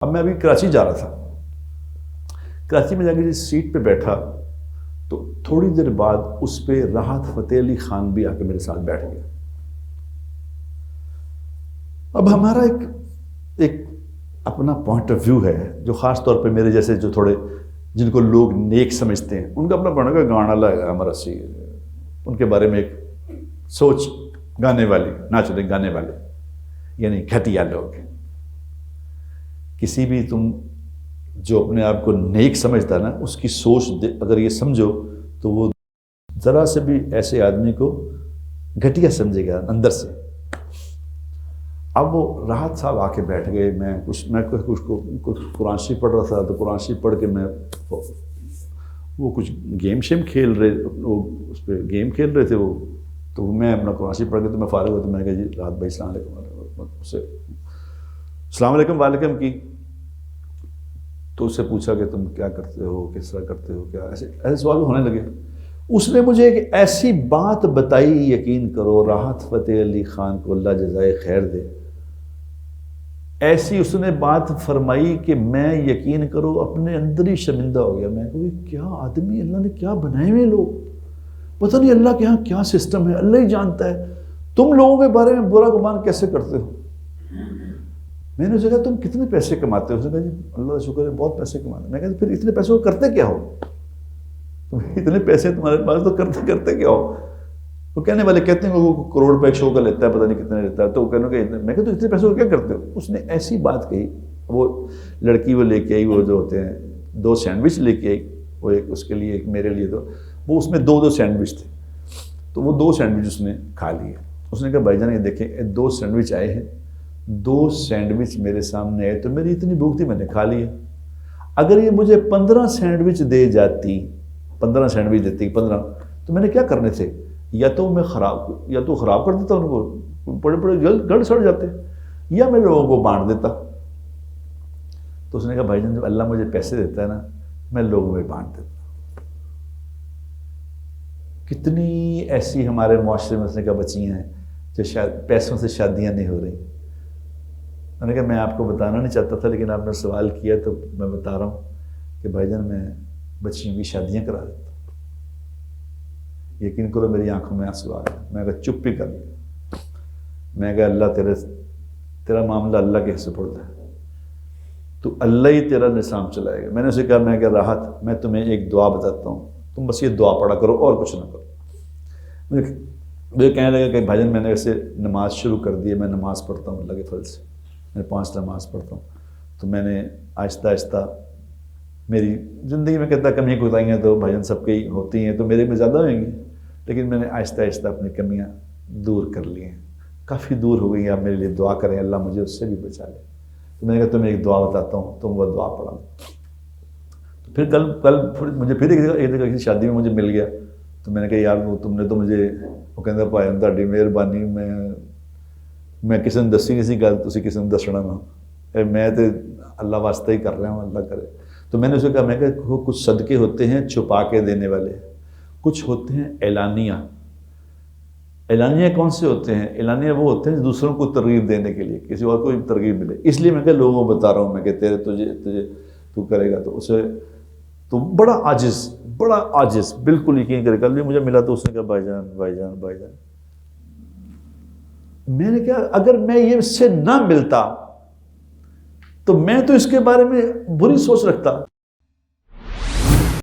اب میں ابھی کراچی جا رہا تھا، کراچی میں جا کے جس سیٹ پہ بیٹھا تو تھوڑی دیر بعد اس پہ راحت فتح علی خان بھی آ کے میرے ساتھ بیٹھ گیا۔ اب ہمارا ایک اپنا پوائنٹ آف ویو ہے جو خاص طور پہ میرے جیسے جو تھوڑے جن کو لوگ نیک سمجھتے ہیں، ان کا اپنا بڑا گانا لگا ہمارا سی، ان کے بارے میں ایک سوچ گانے والی، ناچنے گانے والے، یعنی گھٹیا لوگ۔ کسی بھی تم جو اپنے آپ کو نیک سمجھتا ہے نا، اس کی سوچ اگر یہ سمجھو تو وہ ذرا سے بھی ایسے آدمی کو گھٹیا سمجھے گا اندر سے۔ اب وہ راحت صاحب آ کے بیٹھ گئے، میں کچھ قرآن شریف پڑھ رہا تھا، تو قرآن شریف پڑھ کے وہ کچھ گیم شیم کھیل رہے، وہ اس پہ گیم کھیل رہے تھے وہ، تو میں اپنا قرآن شریف پڑھ کے تو میں فارغ ہوا، تو میں نے کہا جی راحت بھائی السلام علیکم، اسے السلام علیکم وعلیکم کی، تو اس سے پوچھا کہ تم کیا کرتے ہو، کس طرح کرتے ہو، کیا ایسے سوال ہونے لگے۔ اس نے مجھے ایک ایسی بات بتائی، یقین کرو راحت فتح علی خان کو اللہ جزائے خیر دے، ایسی اس نے بات فرمائی کہ میں یقین کرو اپنے اندر ہی شرمندہ ہو گیا۔ میں کہ کیا آدمی اللہ نے کیا بنائے ہوئے لوگ، پتہ نہیں اللہ کے یہاں کیا سسٹم ہے، اللہ ہی جانتا ہے۔ تم لوگوں کے بارے میں برا گمان کیسے کرتے ہو؟ میں نے اسے کہا تم کتنے پیسے کماتے ہو؟ اس نے کہا جی اللہ کا شکر ہے بہت پیسے کماتے۔ میں کہا پھر اتنے پیسوں کو کرتے کیا ہو؟ اتنے پیسے تمہارے پاس تو کرتے کیا ہو؟ وہ کہنے والے کہتے ہیں وہ کروڑ روپے ایک شو کا لیتا ہے، پتہ نہیں کتنے لیتا ہے، تو وہ کہنے کہ میں کہا تو اتنے پیسوں کو کیا کرتے ہو؟ اس نے ایسی بات کہی، وہ لڑکی وہ لے کے آئی، وہ جو ہوتے ہیں 2 سینڈوچ لے کے آئی، وہ ایک اس کے لیے ایک میرے لیے، تو وہ اس میں 2 سینڈوچ تھے، تو وہ 2 سینڈوچ اس نے کھا لیے۔ اس نے کہا بھائی جان یہ دیکھیں 2 سینڈوچ آئے ہیں، 2 سینڈوچ میرے سامنے آئے تو میری اتنی بھوک تھی میں نے کھا لیا، اگر یہ مجھے 15 سینڈوچ دے جاتی، 15 سینڈوچ دیتی 15، تو میں نے کیا کرنے تھے؟ یا تو خراب کر دیتا ان کو، بڑے گڑ سڑ جاتے، یا میں لوگوں کو بانٹ دیتا۔ تو اس نے کہا بھائی جان جب اللہ مجھے پیسے دیتا ہے نا، میں لوگوں میں بانٹ دیتا۔ کتنی ایسی ہمارے معاشرے میں اس نے کہا بچیاں ہیں جو شاید پیسوں سے شادیاں نہیں ہو رہی۔ میں نے کہا میں آپ کو بتانا نہیں چاہتا تھا، لیکن آپ نے سوال کیا تو میں بتا رہا ہوں کہ بھائی جان میں بچیوں کی شادیاں کرا دیتا ہوں۔ یقین کرو میری آنکھوں میں آنسو آ گئے۔ میں کہا چپ ہی کر لیا، میں کہا اللہ تیرا معاملہ اللہ کے سپرد ہے، تو اللہ ہی تیرا نظام چلائے گا۔ میں نے اسے کہا میں کہ راحت میں تمہیں ایک دعا بتاتا ہوں، تم بس یہ دعا پڑھا کرو اور کچھ نہ کرو۔ مجھے کہنے لگا کہ بھائی جان میں نے ویسے نماز شروع کر دی ہے، میں نماز پڑھتا ہوں اللہ کے فضل سے، میں 5 نماز پڑھتا ہوں، تو میں نے آہستہ آہستہ میری زندگی میں کہتا کمی کوتاہیاں تو بھائی جان سب کی ہوتی ہیں، تو میرے میں زیادہ ہوئیں گی، لیکن میں نے آہستہ آہستہ اپنی کمیاں دور کر لی ہیں، کافی دور ہو گئی ہیں۔ آپ میرے لیے دعا کریں اللہ مجھے اس سے بھی بچا لے۔ تو میں نے کہا تمہیں ایک دعا بتاتا ہوں، تم وہ دعا پڑھا۔ پھر کل مجھے پھر ایک جگہ کسی شادی میں مجھے مل گیا، تو میں نے کہا یار وہ تم نے تو مجھے، وہ کہتا بھائی تہاڈی مہربانی، میں کسی نے دسی نہیں سی گل، تسی کسی نے دسنا نا، میں تو اللہ واسطے ہی کر رہا ہوں، اللہ کرے۔ تو میں نے اسے کہا میں کہ کچھ صدقے ہوتے ہیں چھپا کے دینے والے، کچھ ہوتے ہیں اعلانیہ۔ اعلانیہ کون سے ہوتے ہیں؟ اعلانیہ وہ ہوتے ہیں دوسروں کو ترغیب دینے کے لیے، کسی اور کو ترغیب ملے، اس لیے میں کہ لوگوں کو بتا رہا ہوں میں کہ تجھے تو کرے گا، تو اسے تو بڑا عاجز بالکل یقین کرے، کل بھی مجھے ملا تو اس نے کہا بھائی جان میں نے کہا اگر میں یہ اس سے نہ ملتا تو میں تو اس کے بارے میں بری سوچ رکھتا۔